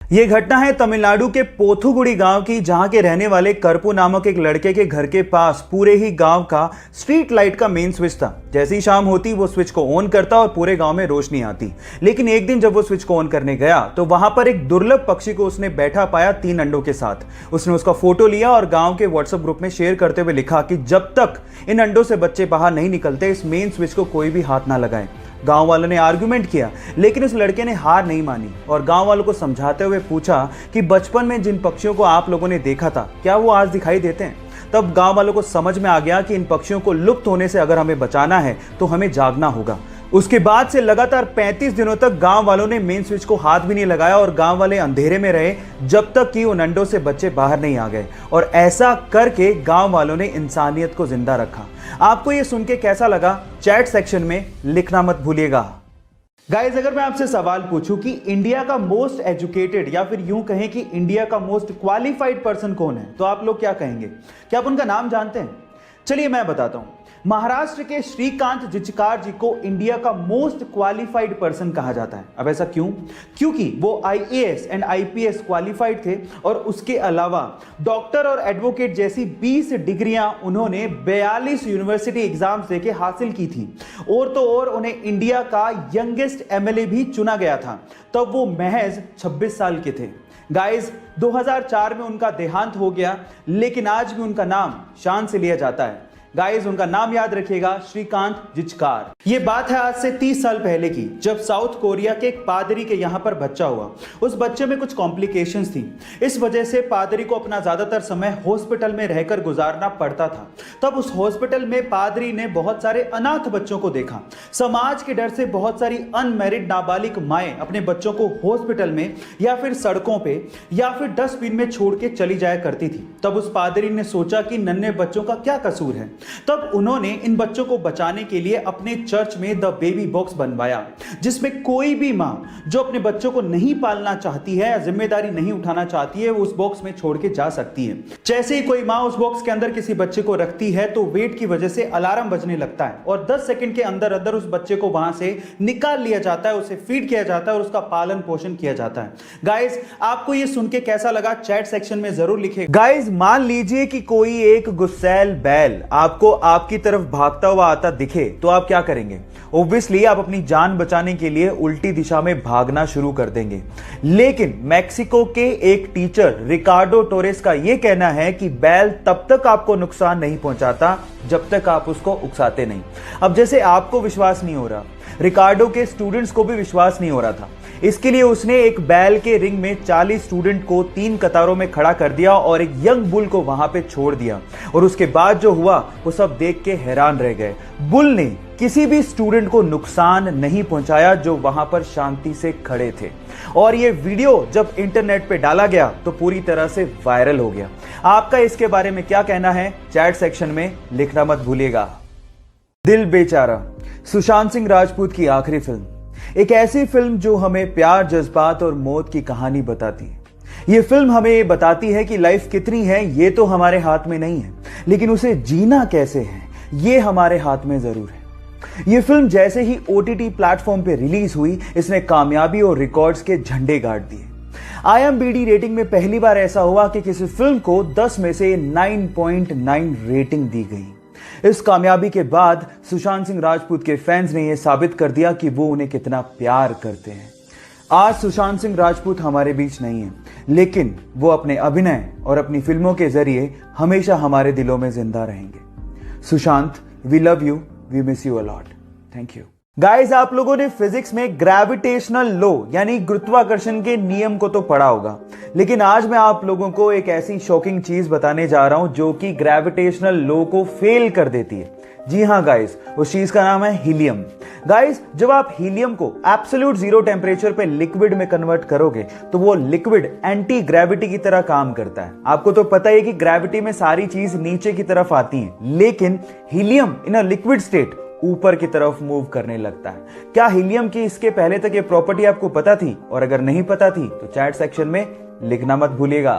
ये घटना है तमिलनाडु के पोथुगुड़ी गांव की, जहां के रहने वाले करपू नामक एक लड़के के घर के पास पूरे ही गांव का स्ट्रीट लाइट का मेन स्विच था। जैसे ही शाम होती वो स्विच को ऑन करता और पूरे गांव में रोशनी आती। लेकिन एक दिन जब वो स्विच को ऑन करने गया तो वहां पर एक दुर्लभ पक्षी को उसने बैठा पाया 3 अंडों के साथ। उसने उसका फोटो लिया और गांव के व्हाट्सएप ग्रुप में शेयर करते हुए लिखा कि जब तक इन अंडों से बच्चे बाहर नहीं निकलते इस मेन स्विच को कोई भी हाथ ना लगाए। गांव वालों ने आर्गुमेंट किया, लेकिन उस लड़के ने हार नहीं मानी और गांव वालों को समझाते हुए पूछा कि बचपन में जिन पक्षियों को आप लोगों ने देखा था क्या वो आज दिखाई देते हैं। तब गांव वालों को समझ में आ गया कि इन पक्षियों को लुप्त होने से अगर हमें बचाना है तो हमें जागना होगा। उसके बाद से लगातार 35 दिनों तक गांव वालों ने मेन स्विच को हाथ भी नहीं लगाया और गांव वाले अंधेरे में रहे जब तक कि उन अंडों से बच्चे बाहर नहीं आ गए। और ऐसा करके गांव वालों ने इंसानियत को जिंदा रखा। आपको ये सुन के कैसा लगा, चैट सेक्शन में लिखना मत भूलिएगा। गाइस, अगर मैं आपसे सवाल पूछूं कि इंडिया का मोस्ट एजुकेटेड या फिर यूं कहें कि इंडिया का मोस्ट क्वालिफाइड पर्सन कौन है, तो आप लोग क्या कहेंगे? क्या आप उनका नाम जानते हैं? चलिए मैं बताता हूं। महाराष्ट्र के श्रीकांत जिचकार जी को इंडिया का मोस्ट क्वालिफाइड पर्सन कहा जाता है। अब ऐसा क्यों? क्योंकि वो आईएएस एंड आईपीएस क्वालिफाइड थे और उसके अलावा डॉक्टर और एडवोकेट जैसी 20 डिग्रियां उन्होंने 42 यूनिवर्सिटी एग्जाम्स देके हासिल की थी। और तो और उन्हें इंडिया का यंगेस्ट एमएलए भी चुना गया था। तब वो महज 26 साल के थे। गाइस, 2004 में उनका देहांत हो गया, लेकिन आज भी उनका नाम शान से लिया जाता है। गाइस, उनका नाम याद रखिएगा, श्रीकांत जिचकार। ये बात है आज से 30 साल पहले की, जब साउथ कोरिया के एक पादरी के यहां पर बच्चा हुआ। उस बच्चे में कुछ कॉम्प्लिकेशंस थी, इस वजह से पादरी को अपना ज्यादातर समय हॉस्पिटल में रहकर गुजारना पड़ता था। तब उस हॉस्पिटल में पादरी ने बहुत सारे अनाथ बच्चों को देखा। समाज के डर से बहुत सारी अनमैरिड नाबालिग माएं अपने बच्चों को हॉस्पिटल में या फिर सड़कों पे या फिर डस्टबिन में छोड़ के चली जाया करती थी। तब उस पादरी ने सोचा कि नन्हे बच्चों का क्या कसूर है। तब उन्होंने इन बच्चों को बचाने के लिए अपने चर्च में द बेबी बॉक्स बनवाया, जिसमें कोई भी मां जो अपने बच्चों को नहीं पालना चाहती है या जिम्मेदारी नहीं उठाना चाहती है वो उस बॉक्स में छोड़ के जा सकती है। जैसे ही कोई मां उस बॉक्स के अंदर किसी बच्चे को रखती है तो वेट की वजह से अलार्म बजने लगता है और 10 सेकंड के अंदर अंदर उस बच्चे को वहां से निकाल लिया जाता है, उसे फीड किया जाता है और उसका पालन पोषण किया जाता है। गाइस, आपको ये सुन के कैसा लगा चैट सेक्शन में जरूर लिखिए। गाइस, मान लीजिए कि कोई एक गुस्सैल बैल आपको आपकी तरफ भागता हुआ आता दिखे तो आप क्या करेंगे? ऑब्वियसली आप अपनी जान बचाने के लिए उल्टी दिशा में भागना शुरू कर देंगे। लेकिन मैक्सिको के एक टीचर रिकार्डो टोरेस का यह कहना है कि बैल तब तक आपको नुकसान नहीं पहुंचाता जब तक आप उसको उकसाते नहीं। अब जैसे आपको विश्वास नहीं हो रहा, रिकार्डो के स्टूडेंट्स को भी विश्वास नहीं हो रहा था। इसके लिए उसने एक बैल के रिंग में 40 स्टूडेंट को 3 कतारों में खड़ा कर दिया और एक यंग बुल को वहां पे छोड़ दिया। और उसके बाद जो हुआ वो सब देख के हैरान रह गए। बुल ने किसी भी स्टूडेंट को नुकसान नहीं पहुंचाया जो वहां पर शांति से खड़े थे। और ये वीडियो जब इंटरनेट पे डाला गया तो पूरी तरह से वायरल हो गया। आपका इसके बारे में क्या कहना है? चैट सेक्शन में लिखना मत भूलिएगा। दिल बेचारा, सुशांत सिंह राजपूत की आखिरी फिल्म, एक ऐसी फिल्म जो हमें प्यार, जज्बात और मौत की कहानी बताती है। ये फिल्म हमें ये बताती है कि लाइफ कितनी है ये तो हमारे हाथ में नहीं है, लेकिन उसे जीना कैसे है ये हमारे हाथ में जरूर है। ये फिल्म जैसे ही OTT प्लेटफॉर्म पे रिलीज हुई, इसने कामयाबी और रिकॉर्ड्स के झंडे गाड़ दिए। IMDb रेटिंग में पहली बार ऐसा हुआ कि किसी फिल्म को 10 में से 9.9 रेटिंग दी गई। इस कामयाबी के बाद सुशांत सिंह राजपूत के फैंस ने यह साबित कर दिया कि वो उन्हें कितना प्यार करते हैं। आज सुशांत सिंह राजपूत हमारे बीच नहीं है, लेकिन वो अपने अभिनय और अपनी फिल्मों के जरिए हमेशा हमारे दिलों में जिंदा रहेंगे। Sushant, we love you, we miss you a lot. Thank you. Guys, आप लोगों ने फिजिक्स में ग्रेविटेशनल लॉ यानी गुरुत्वाकर्षण के नियम को तो पढ़ा होगा, लेकिन आज मैं आप लोगों को एक ऐसी शॉकिंग चीज बताने जा रहा हूं जो कि ग्रेविटेशनल लॉ को फेल कर देती है। जी हां गाइस, उस चीज का नाम है हीलियम। गाइस, जब आप हीलियम को एब्सोल्यूट 0 टेम्परेचर पे लिक्विड में कन्वर्ट करोगे तो वो लिक्विड एंटी ग्रेविटी की तरह काम करता है। आपको तो पता है कि ग्रेविटी में सारी चीज नीचे की तरफ आती है, लेकिन helium in a liquid state ऊपर की तरफ मूव करने लगता है। क्या हीलियम की इसके पहले तक ये प्रॉपर्टी आपको पता थी? और अगर नहीं पता थी तो चैट सेक्शन में लिखना मत भूलिएगा।